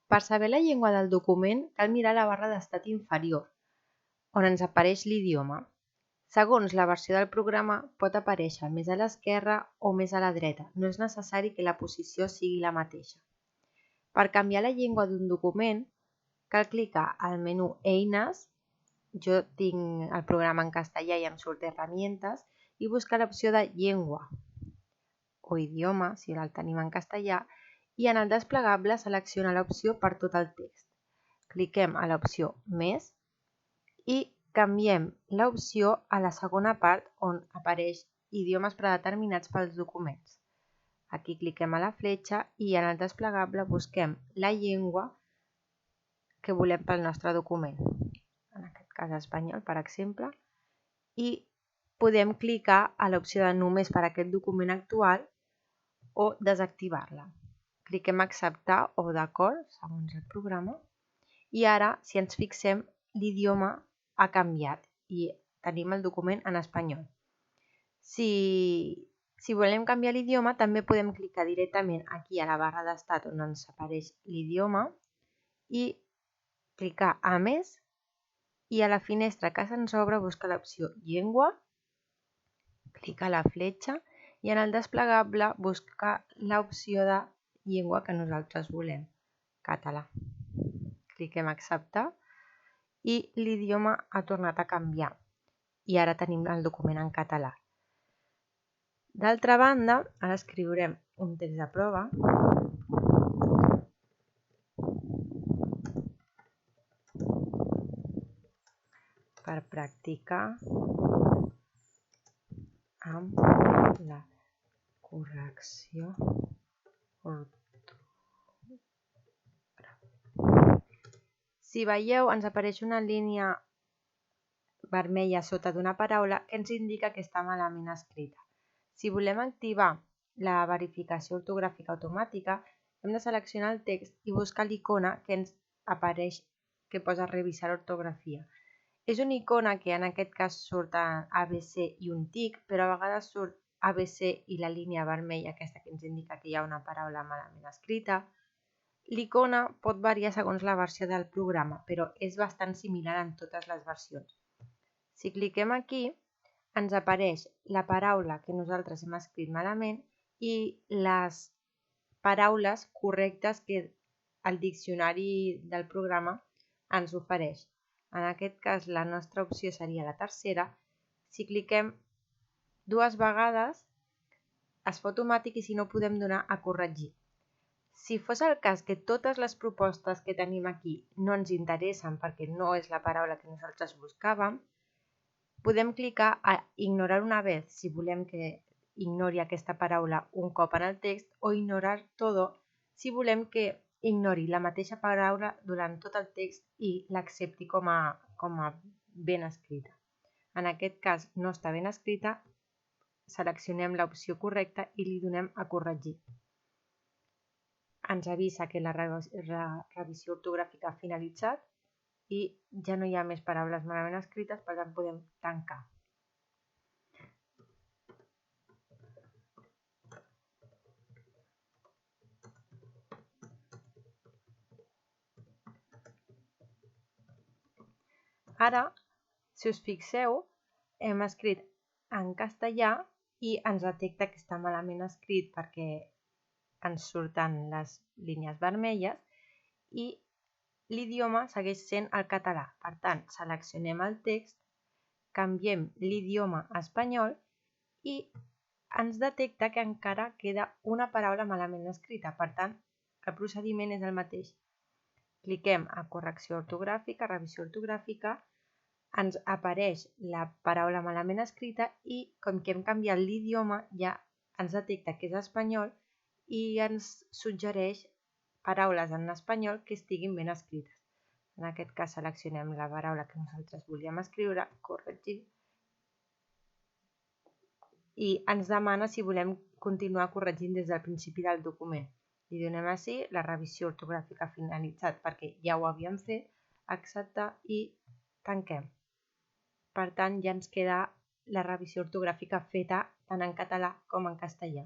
Per saber la llengua del document cal mirar la barra d'estat inferior, on ens apareix l'idioma. Segons la versió del programa pot aparèixer més a l'esquerra o més a la dreta, no és necessari que la posició sigui la mateixa. Per canviar la llengua d'un document cal clicar al menú Eines, jo tinc el programa en castellà i em surt Herramientes, i buscar l'opció de Llengua o Idioma, si el tenim en castellà, i en el desplegable selecciona l'opció per tot el text. Cliquem a l'opció Més i canviem l'opció a la segona part on apareix idiomes predeterminats pels documents. Aquí cliquem a la fletxa i en el desplegable busquem la llengua que volem pel nostre document, en aquest cas espanyol, per exemple, i podem clicar a l'opció de només per a aquest document actual o desactivar-la. Cliquem a acceptar o d'acord, segons el programa, i ara, si ens fixem, l'idioma ha canviat i tenim el document en espanyol. Si volem canviar l'idioma, també podem clicar directament aquí a la barra d'estat on ens apareix l'idioma i clicar a més i a la finestra que se'ns obre buscar l'opció Llengua, clicar a la fletxa i en el desplegable buscar l'opció de llengua que nosaltres volem, català. Cliquem a acceptar i l'idioma ha tornat a canviar i ara tenim el document en català. D'altra banda, ara escriurem un text de prova per practicar amb la correcció ortogràfica. Si veieu, ens apareix una línia vermella sota d'una paraula que ens indica que està malament escrita. Si volem activar la verificació ortogràfica automàtica, hem de seleccionar el text i buscar l'icona que ens apareix que posa revisar ortografia. És una icona que en aquest cas surt ABC i un tic, però a vegades surt ABC i la línia vermella, aquesta que ens indica que hi ha una paraula malament escrita. L'icona pot variar segons la versió del programa, però és bastant similar en totes les versions. Si cliquem aquí, ens apareix la paraula que nosaltres hem escrit malament i les paraules correctes que el diccionari del programa ens ofereix. En aquest cas, la nostra opció seria la tercera. Si cliquem dues vegades, es fa automàtic i si no podem donar a corregir. Si fos el cas que totes les propostes que tenim aquí no ens interessen perquè no és la paraula que nosaltres buscàvem, podem clicar a ignorar una vez si volem que ignori aquesta paraula un cop en el text o ignorar todo si volem que ignori la mateixa paraula durant tot el text i l'accepti com a ben escrita. En aquest cas no està ben escrita, seleccionem l'opció correcta i li donem a corregir. Ens avisa que la revisió ortogràfica ha finalitzat i ja no hi ha més paraules malament escrites, per tant podem tancar. Ara, si us fixeu, hem escrit en castellà i ens detecta que està malament escrit perquè ens surten les línies vermelles i l'idioma segueix sent el català. Per tant, seleccionem el text, canviem l'idioma a espanyol i ens detecta que encara queda una paraula malament escrita. Per tant, el procediment és el mateix. Cliquem a correcció ortogràfica, revisió ortogràfica, ens apareix la paraula malament escrita i com que hem canviat l'idioma ja ens detecta que és espanyol i ens suggereix paraules en espanyol que estiguin ben escrites. En aquest cas seleccionem la paraula que nosaltres volíem escriure, corregir, i ens demana si volem continuar corregint des del principi del document. Li donem així, la revisió ortogràfica ha finalitzat perquè ja ho havíem fet, acceptar i tanquem. Per tant, ja ens queda la revisió ortogràfica feta tant en català com en castellà.